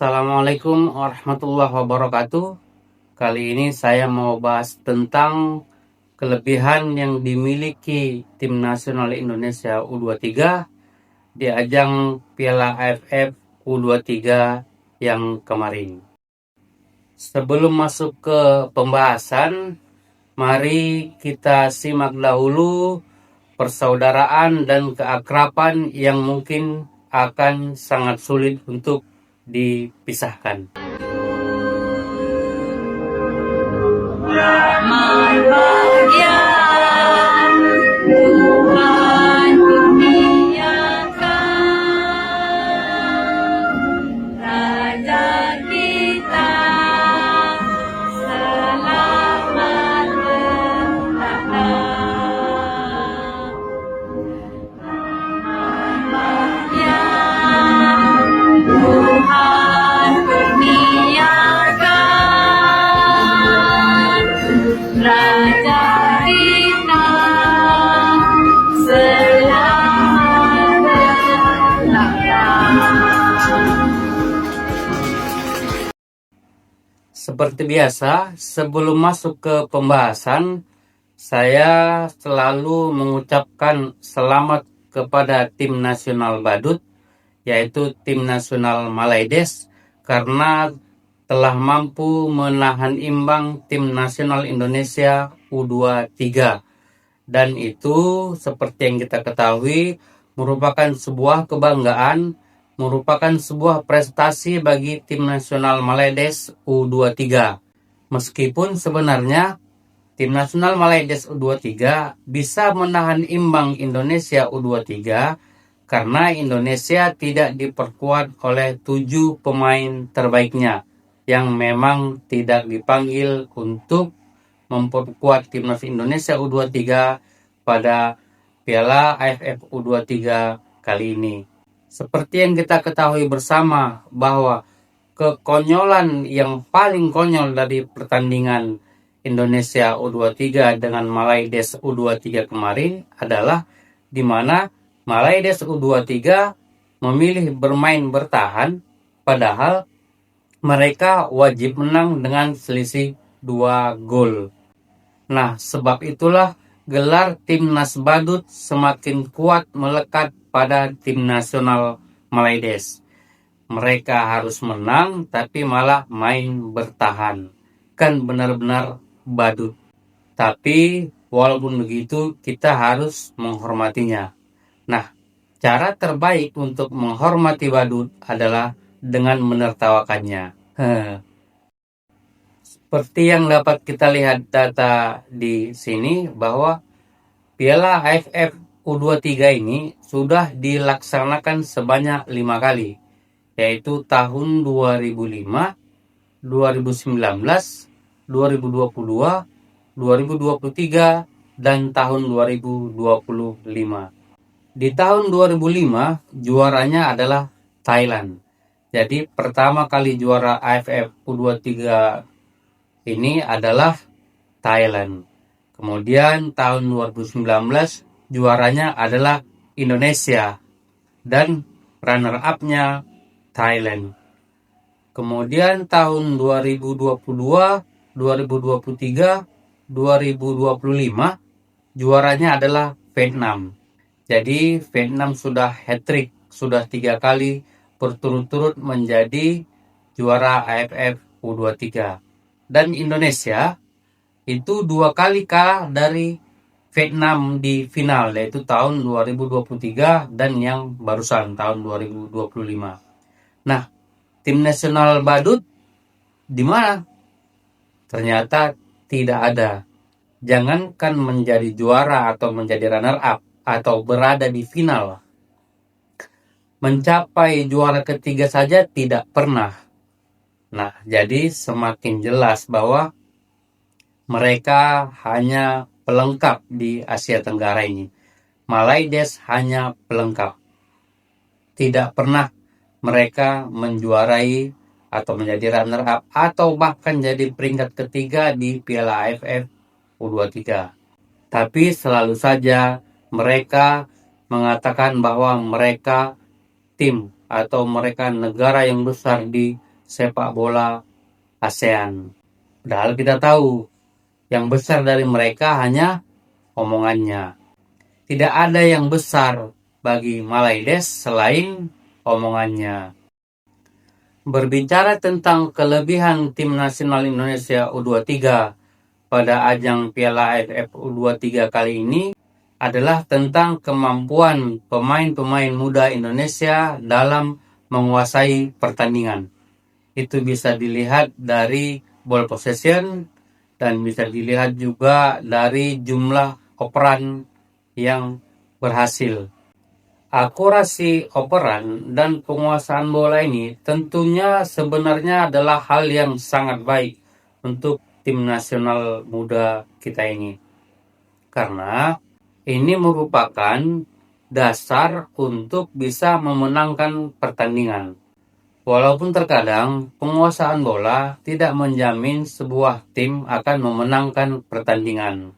Assalamualaikum warahmatullahi wabarakatuh. Kali ini saya mau bahas tentang kelebihan yang dimiliki tim nasional Indonesia U23 di ajang Piala AFF U23 yang kemarin. Sebelum masuk ke pembahasan, mari kita simak dahulu persaudaraan dan keakraban yang mungkin akan sangat sulit untuk dipisahkan. Seperti biasa, sebelum masuk ke pembahasan, saya selalu mengucapkan selamat kepada tim nasional badut, yaitu tim nasional Malaides, karena telah mampu menahan imbang tim nasional Indonesia U23. Dan itu seperti yang kita ketahui merupakan sebuah kebanggaan, merupakan sebuah prestasi bagi tim nasional Malaides U23. Meskipun sebenarnya tim nasional Malaides U23 bisa menahan imbang Indonesia U23 karena Indonesia tidak diperkuat oleh 7 pemain terbaiknya yang memang tidak dipanggil untuk memperkuat timnas Indonesia U23 pada Piala AFF U23 kali ini. Seperti yang kita ketahui bersama bahwa kekonyolan yang paling konyol dari pertandingan Indonesia U23 dengan Malaides U23 kemarin adalah di mana Malaides U23 memilih bermain bertahan padahal mereka wajib menang dengan selisih 2 gol. Nah, sebab itulah gelar Timnas Badut semakin kuat melekat pada tim nasional Malaides. Mereka harus menang tapi malah main bertahan. Kan benar-benar badut. Tapi walaupun begitu kita harus menghormatinya. Nah, cara terbaik untuk menghormati badut adalah dengan menertawakannya. Seperti yang dapat kita lihat data di sini bahwa Piala AFF U23 ini sudah dilaksanakan sebanyak 5 kali, yaitu tahun 2005, 2019, 2022, 2023, dan tahun 2025. Di tahun 2005 juaranya adalah Thailand. Jadi pertama kali juara AFF U23 ini adalah Thailand. Kemudian tahun 2019 juaranya adalah Indonesia dan runner up-nya Thailand. Kemudian tahun 2022, 2023, 2025 juaranya adalah Vietnam. Jadi Vietnam sudah hat-trick, sudah 3 kali berturut-turut menjadi juara AFF U23. Dan Indonesia itu 2 kali kalah dari Vietnam di final, yaitu tahun 2023 dan yang barusan tahun 2025. Nah, tim nasional badut di mana? Ternyata tidak ada. Jangankan menjadi juara atau menjadi runner up atau berada di final, mencapai juara ketiga saja tidak pernah. Nah, jadi semakin jelas bahwa mereka hanya pelengkap di Asia Tenggara ini. Malaides hanya pelengkap. Tidak pernah mereka menjuarai atau menjadi runner up atau bahkan jadi peringkat ketiga di Piala AFF U23. Tapi selalu saja mereka mengatakan bahwa mereka tim atau mereka negara yang besar di sepak bola ASEAN. Padahal kita tahu yang besar dari mereka hanya omongannya. Tidak ada yang besar bagi Malaides selain omongannya. Berbicara tentang kelebihan tim nasional Indonesia U23 pada ajang Piala AFF U23 kali ini adalah tentang kemampuan pemain-pemain muda Indonesia dalam menguasai pertandingan. Itu bisa dilihat dari ball possession dan bisa dilihat juga dari jumlah operan yang berhasil. Akurasi operan dan penguasaan bola ini tentunya sebenarnya adalah hal yang sangat baik untuk tim nasional muda kita ini. Karena ini merupakan dasar untuk bisa memenangkan pertandingan. Walaupun terkadang penguasaan bola tidak menjamin sebuah tim akan memenangkan pertandingan.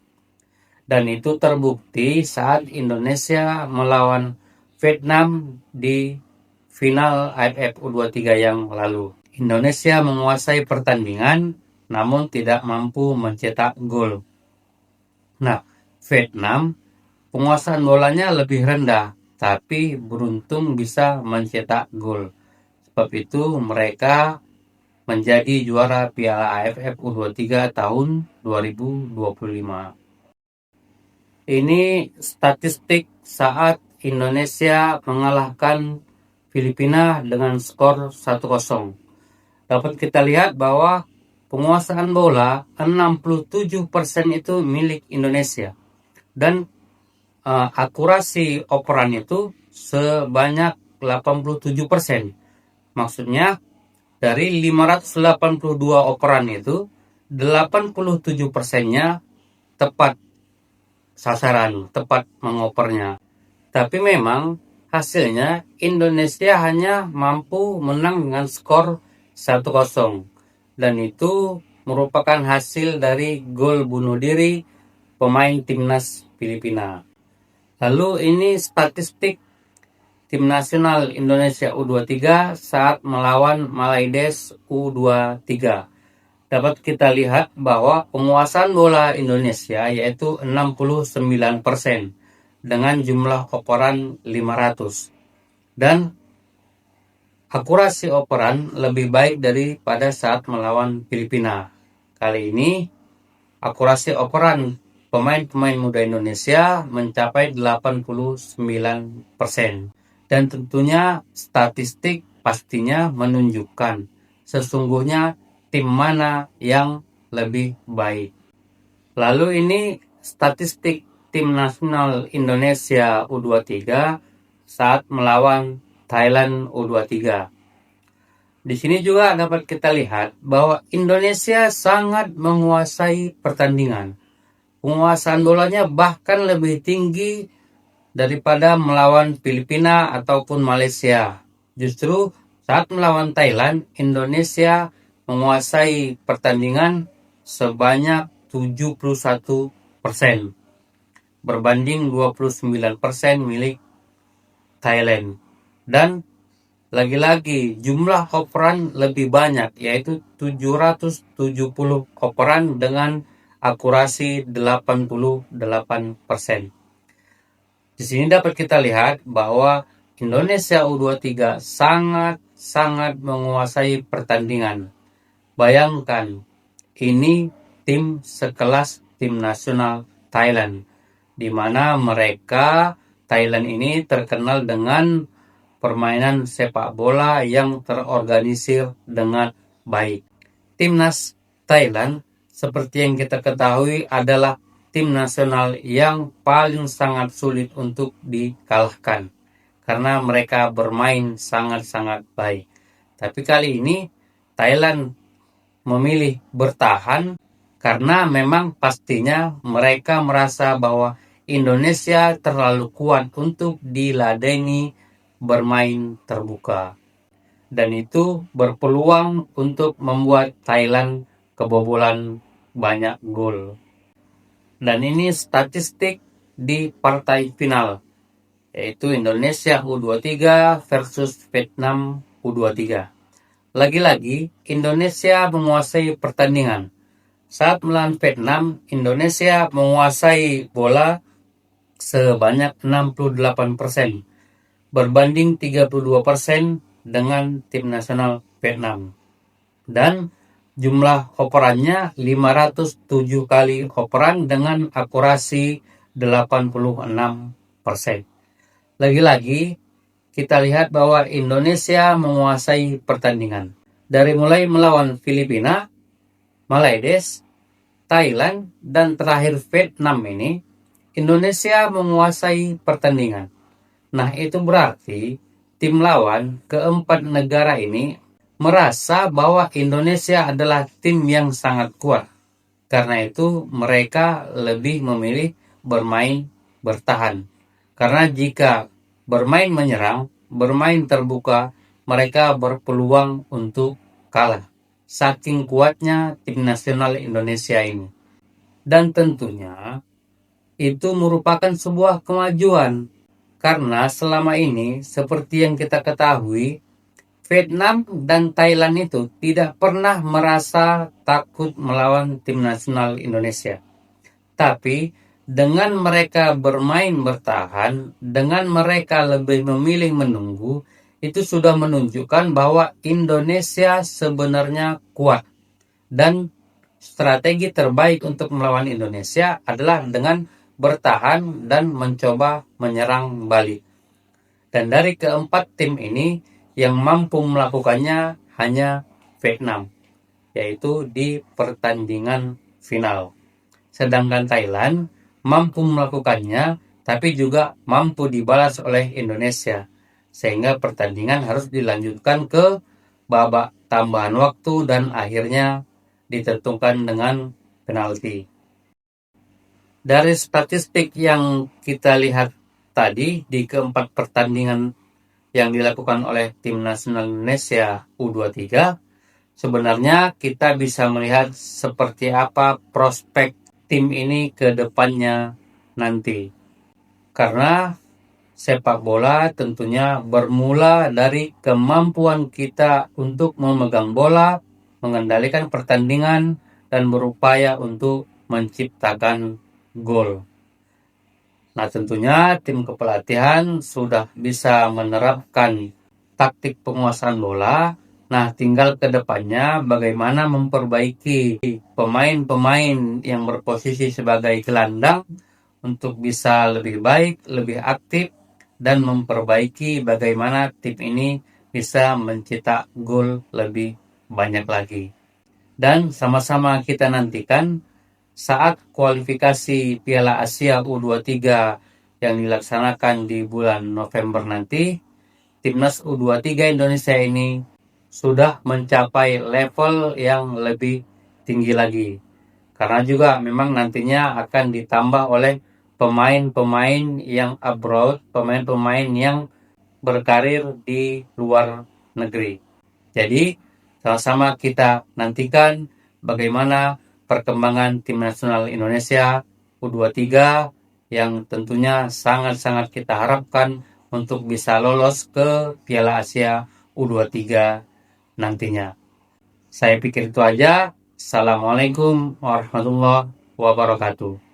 Dan itu terbukti saat Indonesia melawan Vietnam di final AFF U23 yang lalu. Indonesia menguasai pertandingan namun tidak mampu mencetak gol. Nah, Vietnam penguasaan bolanya lebih rendah tapi beruntung bisa mencetak gol. Sebab itu mereka menjadi juara Piala AFF U23 tahun 2025. Ini statistik saat Indonesia mengalahkan Filipina dengan skor 1-0. Dapat kita lihat bahwa penguasaan bola 67% itu milik Indonesia. Dan akurasi operan itu sebanyak 87%. Maksudnya dari 582 operan itu 87%-nya tepat sasaran, tepat mengopernya. Tapi memang hasilnya Indonesia hanya mampu menang dengan skor 1-0. Dan itu merupakan hasil dari gol bunuh diri pemain timnas Filipina. Lalu ini statistik tim nasional Indonesia U23 saat melawan Malaides U23. Dapat kita lihat bahwa penguasaan bola Indonesia yaitu 69% dengan jumlah operan 500. Dan akurasi operan lebih baik daripada saat melawan Filipina. Kali ini akurasi operan pemain-pemain muda Indonesia mencapai 89%. Dan tentunya statistik pastinya menunjukkan sesungguhnya tim mana yang lebih baik. Lalu ini statistik tim nasional Indonesia U23 saat melawan Thailand U23. Di sini juga dapat kita lihat bahwa Indonesia sangat menguasai pertandingan. Penguasaan bolanya bahkan lebih tinggi daripada melawan Filipina ataupun Malaysia. Justru saat melawan Thailand, Indonesia menguasai pertandingan sebanyak 71% berbanding 29% milik Thailand. Dan lagi-lagi jumlah operan lebih banyak yaitu 770 operan dengan akurasi 88%. Di sini dapat kita lihat bahwa Indonesia U23 sangat menguasai pertandingan. Bayangkan, ini tim sekelas tim nasional Thailand, di mana mereka Thailand ini terkenal dengan permainan sepak bola yang terorganisir dengan baik. Timnas Thailand, seperti yang kita ketahui, adalah tim nasional yang paling sangat sulit untuk dikalahkan karena mereka bermain sangat-sangat baik. Tapi kali ini Thailand memilih bertahan karena memang pastinya mereka merasa bahwa Indonesia terlalu kuat untuk diladeni bermain terbuka. Dan itu berpeluang untuk membuat Thailand kebobolan banyak gol. Dan ini statistik di partai final, yaitu Indonesia U23 versus Vietnam U23. lagi-lagi Indonesia menguasai pertandingan. Saat melawan Vietnam, Indonesia menguasai bola sebanyak 68% berbanding 32% dengan tim nasional Vietnam. Dan jumlah operannya 507 kali operan dengan akurasi 86%. Lagi-lagi kita lihat bahwa Indonesia menguasai pertandingan. Dari mulai melawan Filipina, Malaysia, Thailand, dan terakhir Vietnam ini, Indonesia menguasai pertandingan. Nah, itu berarti tim lawan keempat negara ini merasa bahwa Indonesia adalah tim yang sangat kuat. Karena itu mereka lebih memilih bermain bertahan. Karena jika bermain menyerang, bermain terbuka, mereka berpeluang untuk kalah. Saking kuatnya tim nasional Indonesia ini. Dan tentunya itu merupakan sebuah kemajuan. Karena selama ini, seperti yang kita ketahui, Vietnam dan Thailand itu tidak pernah merasa takut melawan tim nasional Indonesia. Tapi dengan mereka bermain bertahan, dengan mereka lebih memilih menunggu, itu sudah menunjukkan bahwa Indonesia sebenarnya kuat. Dan strategi terbaik untuk melawan Indonesia adalah dengan bertahan dan mencoba menyerang balik. Dan dari keempat tim ini, yang mampu melakukannya hanya Vietnam, yaitu di pertandingan final. Sedangkan Thailand mampu melakukannya, tapi juga mampu dibalas oleh Indonesia. Sehingga pertandingan harus dilanjutkan ke babak tambahan waktu dan akhirnya ditentukan dengan penalti. Dari statistik yang kita lihat tadi di keempat pertandingan yang dilakukan oleh tim nasional Indonesia U23, sebenarnya kita bisa melihat seperti apa prospek tim ini ke depannya nanti. Karena sepak bola tentunya bermula dari kemampuan kita untuk memegang bola, mengendalikan pertandingan, dan berupaya untuk menciptakan gol. Nah, tentunya tim kepelatihan sudah bisa menerapkan taktik penguasaan bola. Nah, tinggal ke depannya bagaimana memperbaiki pemain-pemain yang berposisi sebagai gelandang untuk bisa lebih baik, lebih aktif, dan memperbaiki bagaimana tim ini bisa mencetak gol lebih banyak lagi. Dan sama-sama kita nantikan saat kualifikasi Piala Asia U23 yang dilaksanakan di bulan November nanti, Timnas U23 Indonesia ini sudah mencapai level yang lebih tinggi lagi. Karena juga memang nantinya akan ditambah oleh pemain-pemain yang abroad, pemain-pemain yang berkarir di luar negeri. Jadi, sama-sama kita nantikan bagaimana perkembangan tim nasional Indonesia U23 yang tentunya sangat-sangat kita harapkan untuk bisa lolos ke Piala Asia U23 nantinya. Saya pikir itu aja. Assalamualaikum warahmatullahi wabarakatuh.